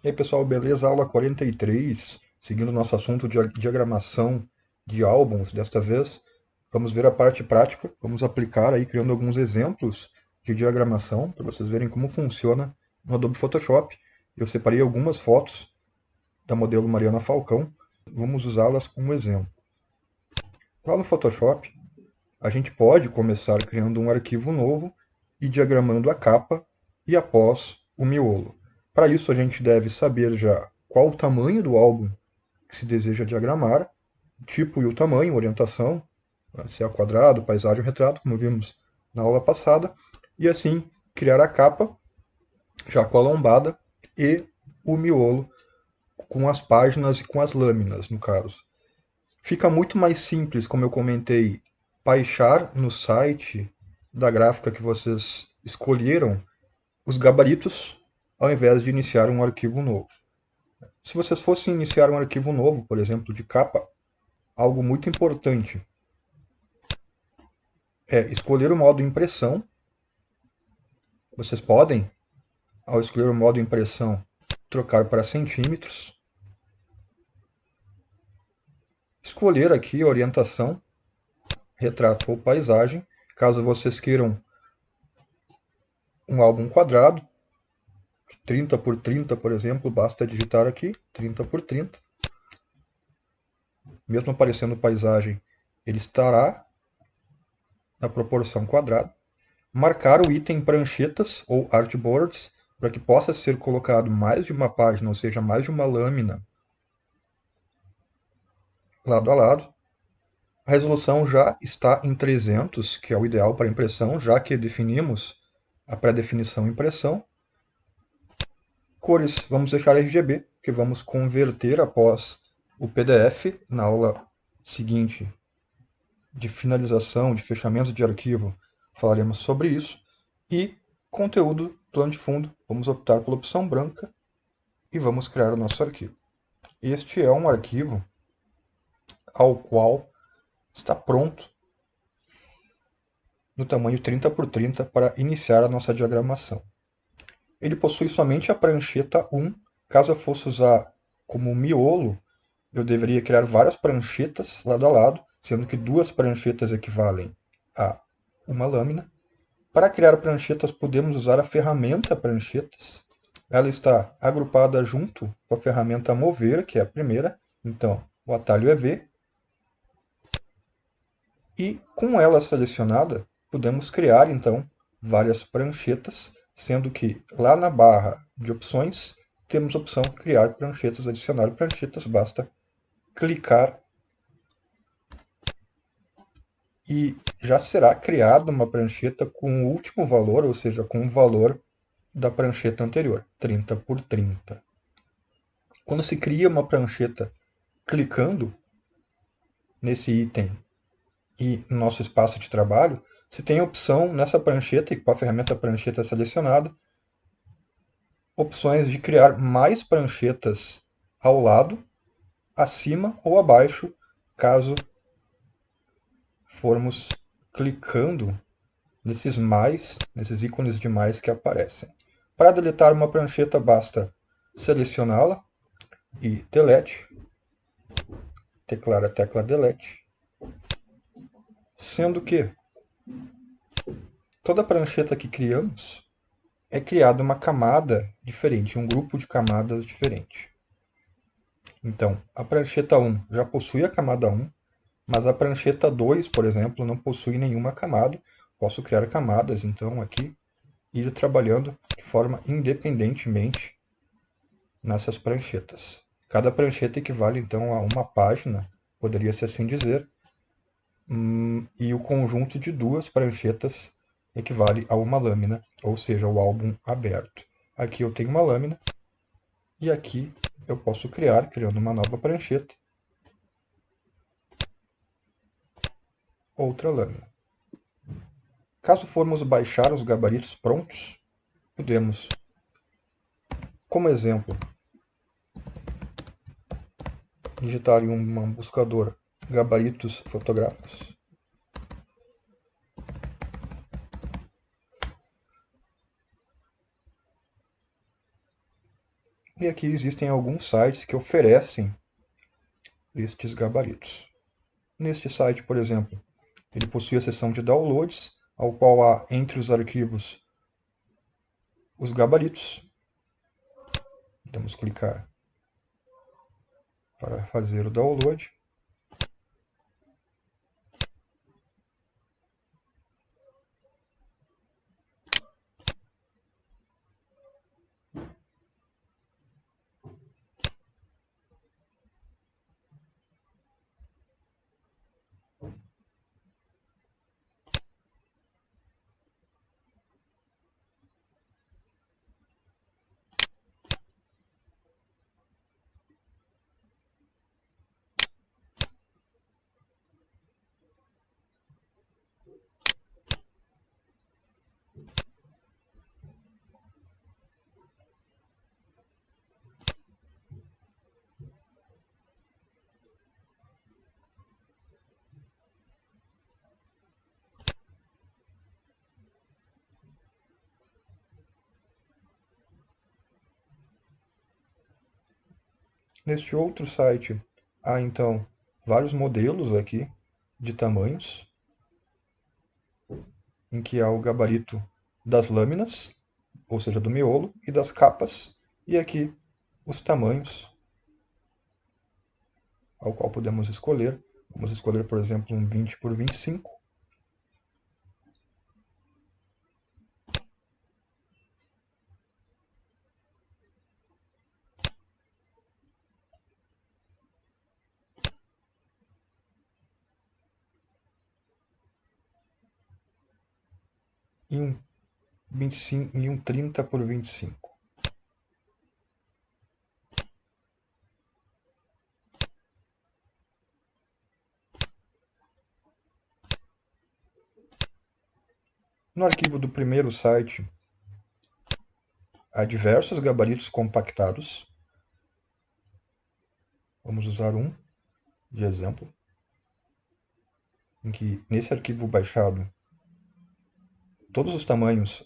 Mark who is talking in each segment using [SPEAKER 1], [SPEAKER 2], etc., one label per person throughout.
[SPEAKER 1] E aí pessoal, beleza? Aula 43, seguindo nosso assunto de diagramação de álbuns desta vez. Vamos ver a parte prática, vamos aplicar aí criando alguns exemplos de diagramação para vocês verem como funciona no Adobe Photoshop. Eu separei algumas fotos da modelo Mariana Falcão, vamos usá-las como exemplo. Lá no Photoshop, a gente pode começar criando um arquivo novo e diagramando a capa e após o miolo. Para isso, a gente deve saber já qual o tamanho do álbum que se deseja diagramar, tipo e o tamanho, orientação, se é quadrado, paisagem ou retrato, como vimos na aula passada, e assim criar a capa já com a lombada e o miolo com as páginas e com as lâminas, no caso. Fica muito mais simples, como eu comentei, baixar no site da gráfica que vocês escolheram os gabaritos ao invés de iniciar um arquivo novo. Se vocês fossem iniciar um arquivo novo, por exemplo, de capa, algo muito importante é escolher o modo impressão. Vocês podem, ao escolher o modo impressão, trocar para centímetros. Escolher aqui a orientação, retrato ou paisagem. Caso vocês queiram um álbum quadrado, 30 por 30, por exemplo, basta digitar aqui 30 por 30. Mesmo aparecendo paisagem, ele estará na proporção quadrada. Marcar o item pranchetas ou artboards para que possa ser colocado mais de uma página, ou seja, mais de uma lâmina lado a lado. A resolução já está em 300, que é o ideal para impressão, já que definimos a pré-definição impressão. Cores, vamos deixar RGB, que vamos converter após o PDF na aula seguinte de finalização, de fechamento de arquivo, falaremos sobre isso. E conteúdo, plano de fundo, vamos optar pela opção branca e vamos criar o nosso arquivo. Este é um arquivo ao qual está pronto no tamanho 30 por 30 para iniciar a nossa diagramação. Ele possui somente a prancheta 1. Caso eu fosse usar como miolo, eu deveria criar várias pranchetas lado a lado, sendo que duas pranchetas equivalem a uma lâmina. Para criar pranchetas, podemos usar a ferramenta pranchetas. Ela está agrupada junto com a ferramenta mover, que é a primeira. Então, o atalho é V. E com ela selecionada, podemos criar então várias pranchetas, sendo que lá na barra de opções temos a opção criar pranchetas, adicionar pranchetas, basta clicar e já será criada uma prancheta com o último valor, ou seja, com o valor da prancheta anterior, 30 por 30. Quando se cria uma prancheta clicando nesse item e no nosso espaço de trabalho, se tem a opção nessa prancheta, e com a ferramenta prancheta selecionada, opções de criar mais pranchetas ao lado, acima ou abaixo, caso formos clicando nesses ícones de mais que aparecem. Para deletar uma prancheta, basta selecioná-la e delete, teclar a tecla delete, sendo que toda prancheta que criamos é criada uma camada diferente, um grupo de camadas diferente. Então, a prancheta 1 já possui a camada 1, mas a prancheta 2, por exemplo, não possui nenhuma camada. Posso criar camadas, então, aqui, e ir trabalhando de forma independentemente nessas pranchetas. Cada prancheta equivale, então, a uma página, poderia-se assim dizer, e o conjunto de duas pranchetas equivale a uma lâmina, ou seja, o álbum aberto. Aqui eu tenho uma lâmina, e aqui eu posso criando uma nova prancheta, outra lâmina. Caso formos baixar os gabaritos prontos, podemos, como exemplo, digitar em um buscador gabaritos fotográficos. E aqui existem alguns sites que oferecem estes gabaritos. Neste site, por exemplo, ele possui a seção de downloads, ao qual há entre os arquivos os gabaritos. Podemos clicar para fazer o download. Neste outro site há então vários modelos aqui de tamanhos, em que há o gabarito das lâminas, ou seja, do miolo, e das capas, e aqui os tamanhos ao qual podemos escolher. Vamos escolher, por exemplo, um 20 por 25. E um 25 e um 30 por 25. No arquivo do primeiro site, há diversos gabaritos compactados. Vamos usar um de exemplo, em que nesse arquivo baixado, todos os tamanhos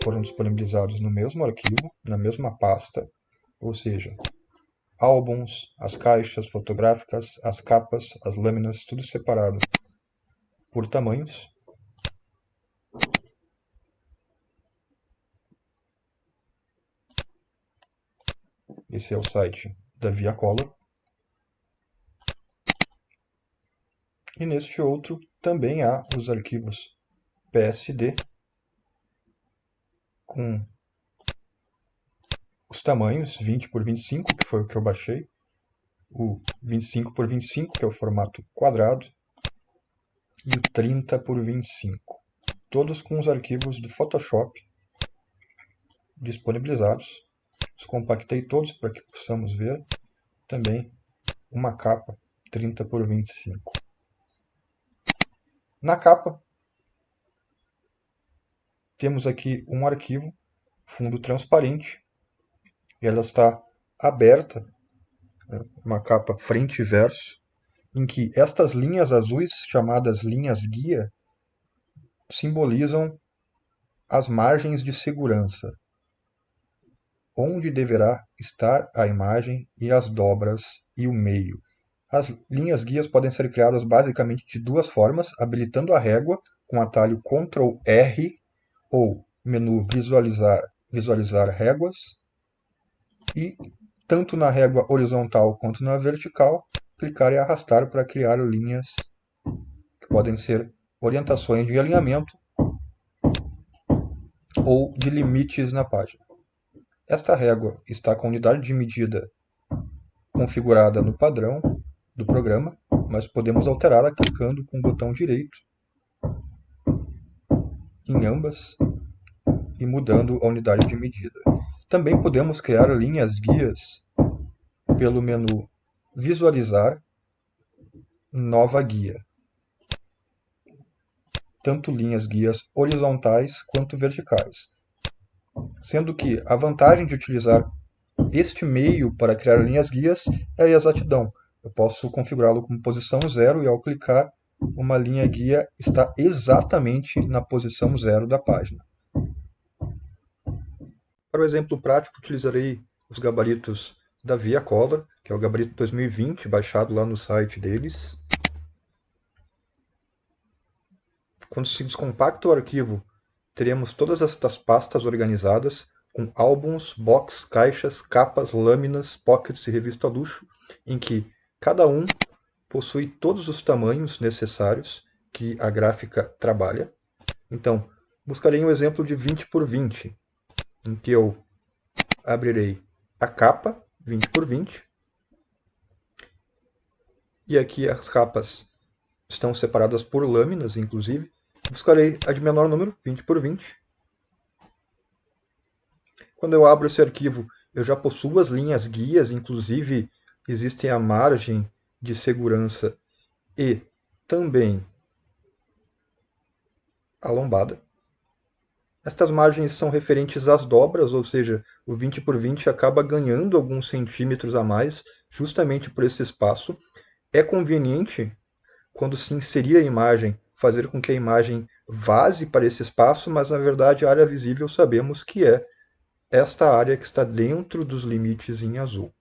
[SPEAKER 1] foram disponibilizados no mesmo arquivo, na mesma pasta, ou seja, álbuns, as caixas fotográficas, as capas, as lâminas, tudo separado por tamanhos. Esse é o site da Via Color. E neste outro também há os arquivos PSD com os tamanhos 20 por 25, que foi o que eu baixei, o 25 por 25, que é o formato quadrado, e o 30 por 25, todos com os arquivos do Photoshop disponibilizados. Os compactei todos para que possamos ver também uma capa 30 por 25. Na capa, temos aqui um arquivo, fundo transparente, e ela está aberta, uma capa frente e verso, em que estas linhas azuis, chamadas linhas guia, simbolizam as margens de segurança, onde deverá estar a imagem e as dobras e o meio. As linhas guias podem ser criadas basicamente de duas formas, habilitando a régua com o atalho Ctrl R ou menu visualizar réguas, e tanto na régua horizontal quanto na vertical, clicar e arrastar para criar linhas que podem ser orientações de alinhamento ou de limites na página. Esta régua está com a unidade de medida configurada no padrão do programa, mas podemos alterá-la clicando com o botão direito em ambas e mudando a unidade de medida. Também podemos criar linhas guias pelo menu Visualizar Nova Guia, tanto linhas guias horizontais quanto verticais. Sendo que a vantagem de utilizar este meio para criar linhas guias é a exatidão. Eu posso configurá-lo como posição 0 e ao clicar, uma linha guia está exatamente na posição 0 da página. Para o exemplo prático, utilizarei os gabaritos da Via Color, que é o gabarito 2020, baixado lá no site deles. Quando se descompacta o arquivo, teremos todas estas pastas organizadas com álbuns, box, caixas, capas, lâminas, pockets e revista luxo, em que cada um possui todos os tamanhos necessários que a gráfica trabalha. Então, buscarei um exemplo de 20 por 20, em que eu abrirei a capa 20 por 20, e aqui as capas estão separadas por lâminas, inclusive. Buscarei a de menor número, 20 por 20. Quando eu abro esse arquivo, eu já possuo as linhas guias, inclusive existem a margem de segurança e também a lombada. Estas margens são referentes às dobras, ou seja, o 20 por 20 acaba ganhando alguns centímetros a mais, justamente por esse espaço. É conveniente, quando se inserir a imagem, fazer com que a imagem vaze para esse espaço, mas na verdade a área visível sabemos que é esta área que está dentro dos limites em azul.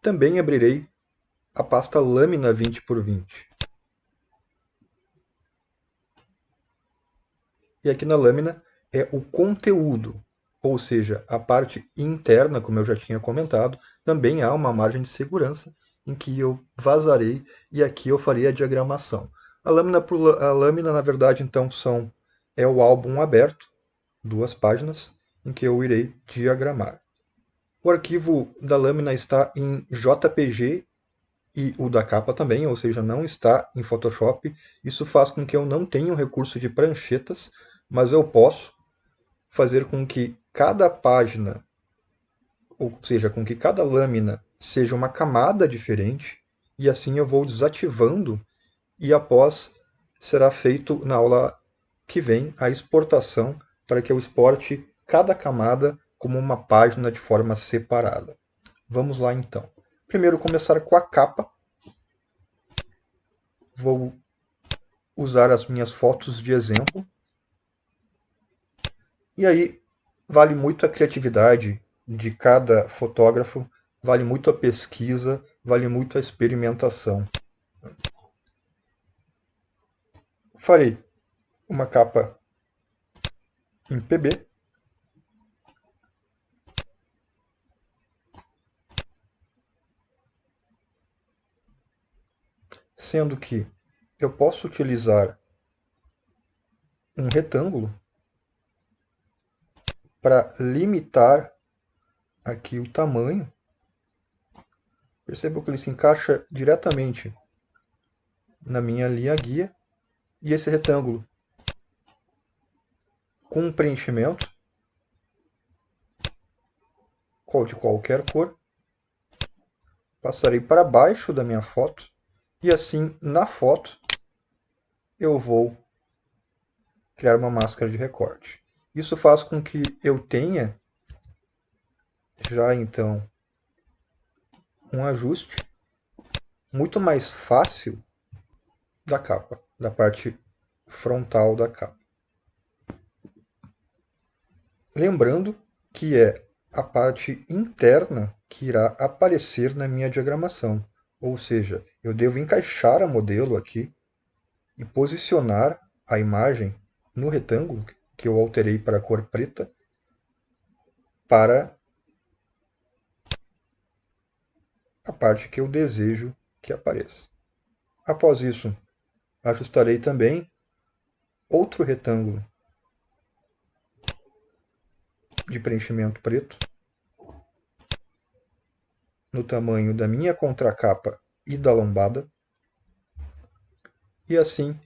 [SPEAKER 1] Também abrirei a pasta lâmina 20 por 20. E aqui na lâmina é o conteúdo, ou seja, a parte interna, como eu já tinha comentado, também há uma margem de segurança em que eu vazarei e aqui eu farei a diagramação. A lâmina, na verdade, então é o álbum aberto, 2 páginas, em que eu irei diagramar. O arquivo da lâmina está em JPG e o da capa também, ou seja, não está em Photoshop. Isso faz com que eu não tenha um recurso de pranchetas, mas eu posso fazer com que cada página, ou seja, com que cada lâmina seja uma camada diferente, e assim eu vou desativando e após será feito na aula que vem a exportação para que eu exporte cada camada como uma página de forma separada. Vamos lá então. Primeiro começar com a capa. Vou usar as minhas fotos de exemplo. E aí vale muito a criatividade de cada fotógrafo, vale muito a pesquisa, vale muito a experimentação. Farei uma capa em PB. Sendo que eu posso utilizar um retângulo para limitar aqui o tamanho. Perceba que ele se encaixa diretamente na minha linha guia. E esse retângulo com um preenchimento de qualquer cor, passarei para baixo da minha foto e assim na foto eu vou criar uma máscara de recorte. Isso faz com que eu tenha já então um ajuste muito mais fácil da capa, da parte frontal da capa. Lembrando que é a parte interna que irá aparecer na minha diagramação, ou seja, eu devo encaixar a modelo aqui e posicionar a imagem no retângulo, que eu alterei para a cor preta, para a parte que eu desejo que apareça. Após isso, ajustarei também outro retângulo de preenchimento preto no tamanho da minha contracapa e da lombada. E assim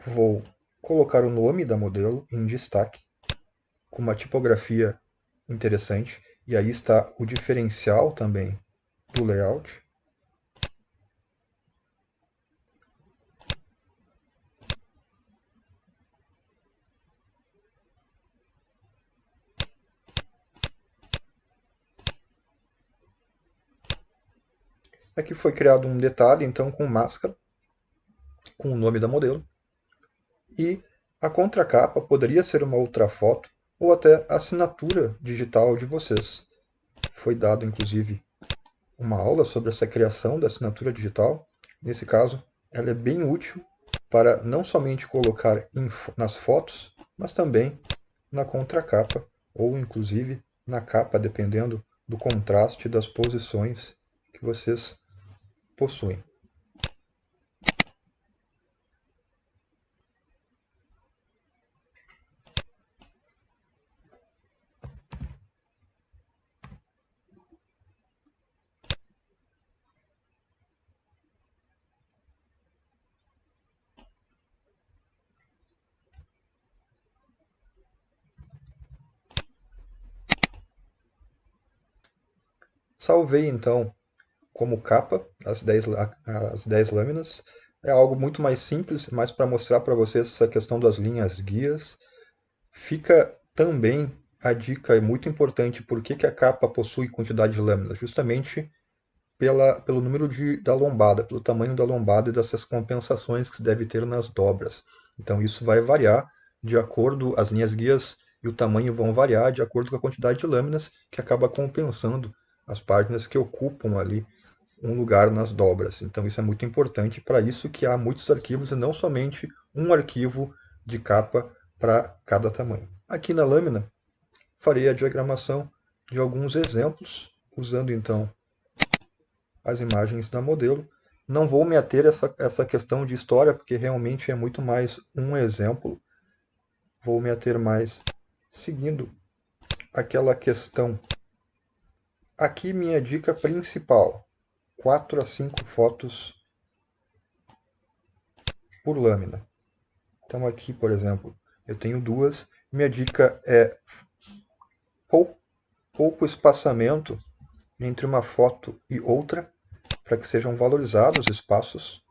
[SPEAKER 1] vou colocar o nome da modelo em destaque, com uma tipografia interessante. E aí está o diferencial também do layout. Aqui foi criado um detalhe, então, com máscara, com o nome da modelo. E a contracapa poderia ser uma outra foto ou até a assinatura digital de vocês. Foi dado, inclusive, uma aula sobre essa criação da assinatura digital. Nesse caso, ela é bem útil para não somente colocar nas fotos, mas também na contracapa ou, inclusive, na capa, dependendo do contraste das posições que vocês possuem. Salvei então como capa as 10 lâminas. É algo muito mais simples, mas para mostrar para vocês essa questão das linhas guias. Fica também a dica, é muito importante, por que a capa possui quantidade de lâminas, justamente pelo número da lombada, pelo tamanho da lombada e dessas compensações que se deve ter nas dobras. Então isso vai variar de acordo, as linhas guias e o tamanho vão variar de acordo com a quantidade de lâminas, que acaba compensando as páginas que ocupam ali um lugar nas dobras. Então isso é muito importante, para isso que há muitos arquivos e não somente um arquivo de capa para cada tamanho. Aqui na lâmina farei a diagramação de alguns exemplos, usando então as imagens da modelo. Não vou me ater a essa questão de história, porque realmente é muito mais um exemplo. Vou me ater mais seguindo aquela questão. Aqui minha dica principal: 4 a 5 fotos por lâmina. Então aqui, por exemplo, eu tenho duas. Minha dica é pouco espaçamento entre uma foto e outra, para que sejam valorizados os espaços.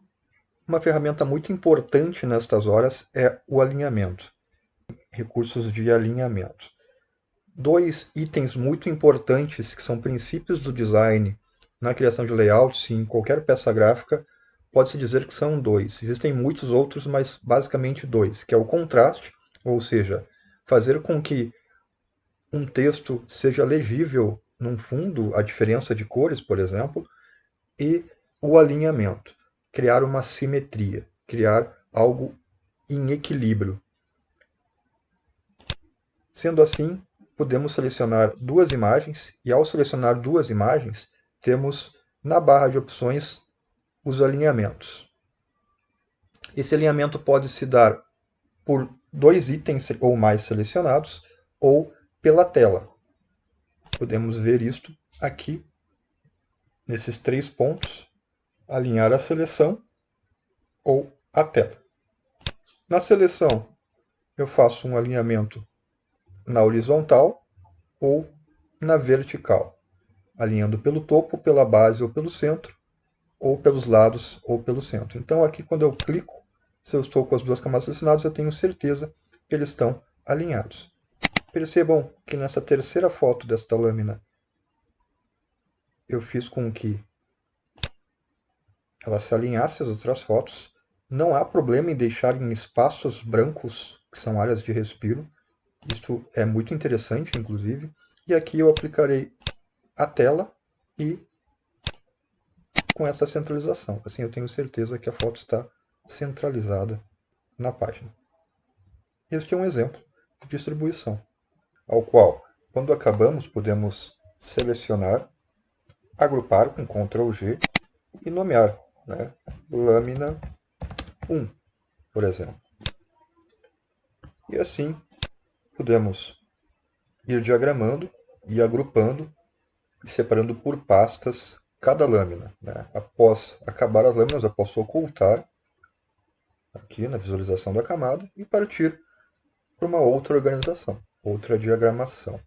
[SPEAKER 1] Uma ferramenta muito importante nestas horas é o alinhamento, recursos de alinhamento. Dois itens muito importantes, que são princípios do design na criação de layouts e em qualquer peça gráfica, pode-se dizer que são dois. Existem muitos outros, mas basicamente dois, que é o contraste, ou seja, fazer com que um texto seja legível num fundo, a diferença de cores, por exemplo, e o alinhamento, criar uma simetria, criar algo em equilíbrio. Sendo assim, podemos selecionar duas imagens e, ao selecionar duas imagens, temos na barra de opções os alinhamentos. Esse alinhamento pode se dar por dois itens ou mais selecionados ou pela tela. Podemos ver isto aqui, nesses 3 pontos, alinhar a seleção ou a tela. Na seleção, eu faço um alinhamento na horizontal ou na vertical, alinhando pelo topo, pela base ou pelo centro, ou pelos lados ou pelo centro. Então aqui quando eu clico, se eu estou com as duas camadas selecionadas, eu tenho certeza que eles estão alinhados. Percebam que nessa terceira foto desta lâmina, eu fiz com que ela se alinhasse às outras fotos. Não há problema em deixar em espaços brancos, que são áreas de respiro. Isto é muito interessante, inclusive. E aqui eu aplicarei a tela e com essa centralização. Assim eu tenho certeza que a foto está centralizada na página. Este é um exemplo de distribuição, ao qual, quando acabamos, podemos selecionar, agrupar com Ctrl G e nomear, né? Lâmina 1, por exemplo. E assim podemos ir diagramando e agrupando e separando por pastas cada lâmina. Né? Após acabar as lâminas, eu posso ocultar aqui na visualização da camada e partir para uma outra organização, outra diagramação.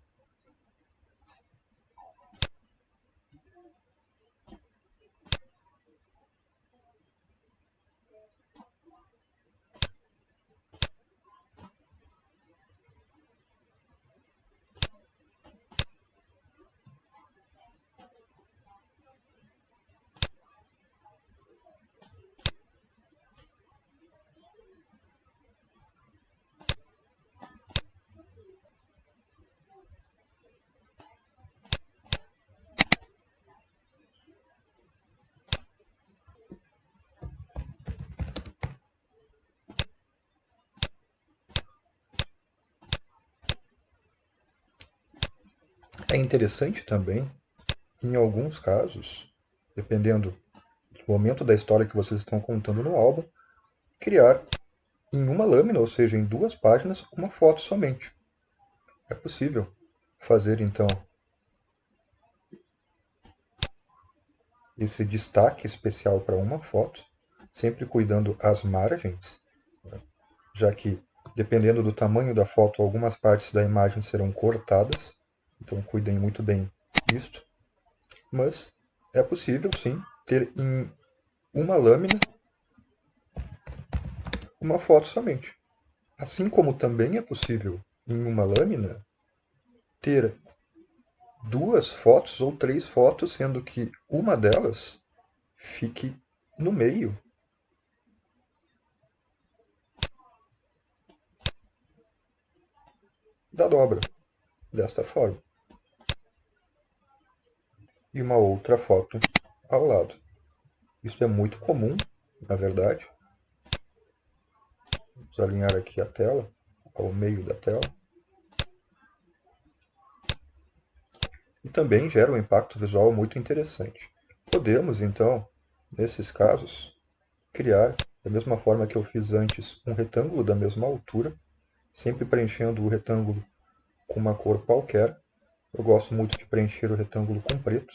[SPEAKER 1] É interessante também, em alguns casos, dependendo do momento da história que vocês estão contando no álbum, criar em uma lâmina, ou seja, em 2 páginas, uma foto somente. É possível fazer então esse destaque especial para uma foto, sempre cuidando as margens, já que, dependendo do tamanho da foto, algumas partes da imagem serão cortadas, então cuidem muito bem disto. Mas é possível, sim, ter em uma lâmina uma foto somente. Assim como também é possível, em uma lâmina, ter 2 fotos ou 3 fotos, sendo que uma delas fique no meio da dobra, desta forma. E uma outra foto ao lado. Isso é muito comum, na verdade. Vamos alinhar aqui a tela, ao meio da tela. E também gera um impacto visual muito interessante. Podemos, então, nesses casos, criar, da mesma forma que eu fiz antes, um retângulo da mesma altura, sempre preenchendo o retângulo com uma cor qualquer. Eu gosto muito de preencher o retângulo com preto.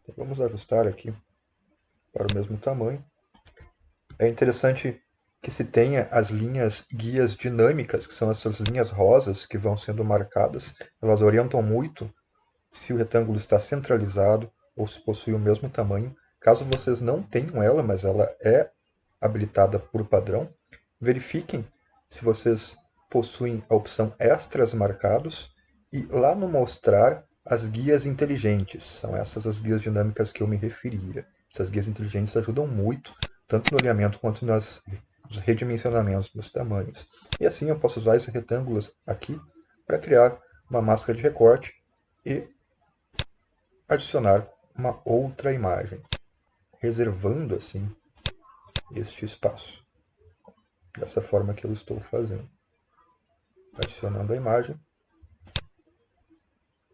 [SPEAKER 1] Então, vamos ajustar aqui para o mesmo tamanho. É interessante que se tenha as linhas guias dinâmicas, que são essas linhas rosas que vão sendo marcadas. Elas orientam muito se o retângulo está centralizado ou se possui o mesmo tamanho. Caso vocês não tenham ela, mas ela é habilitada por padrão, verifiquem se vocês possuem a opção Extras marcados e lá no Mostrar as guias inteligentes. São essas as guias dinâmicas que eu me referia. Essas guias inteligentes ajudam muito, tanto no alinhamento quanto nos redimensionamentos dos tamanhos. E assim eu posso usar esses retângulos aqui para criar uma máscara de recorte e adicionar uma outra imagem, reservando assim este espaço. Dessa forma que eu estou fazendo. Adicionando a imagem,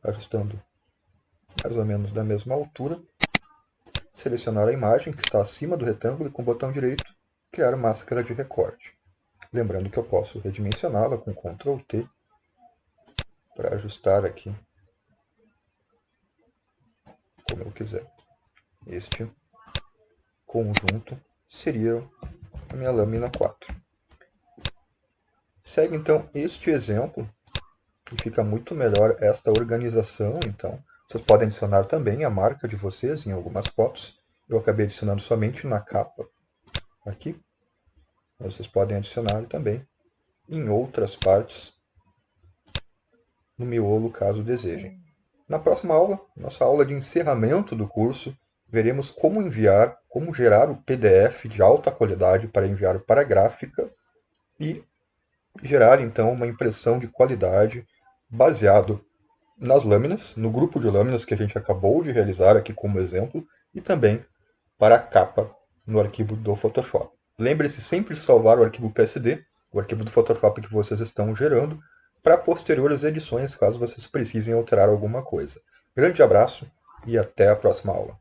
[SPEAKER 1] ajustando mais ou menos da mesma altura, selecionar a imagem que está acima do retângulo e com o botão direito criar máscara de recorte. Lembrando que eu posso redimensioná-la com Ctrl T para ajustar aqui como eu quiser. Este conjunto seria a minha lâmina 4. Segue então este exemplo e fica muito melhor esta organização. Então, vocês podem adicionar também a marca de vocês em algumas fotos. Eu acabei adicionando somente na capa aqui. Vocês podem adicionar também em outras partes no miolo, caso desejem. Na próxima aula, nossa aula de encerramento do curso, veremos como enviar, como gerar o PDF de alta qualidade para enviar para a gráfica e gerar então uma impressão de qualidade baseado nas lâminas, no grupo de lâminas que a gente acabou de realizar aqui como exemplo, e também para a capa no arquivo do Photoshop. Lembre-se sempre de salvar o arquivo PSD, o arquivo do Photoshop que vocês estão gerando, para posteriores edições, caso vocês precisem alterar alguma coisa. Grande abraço e até a próxima aula.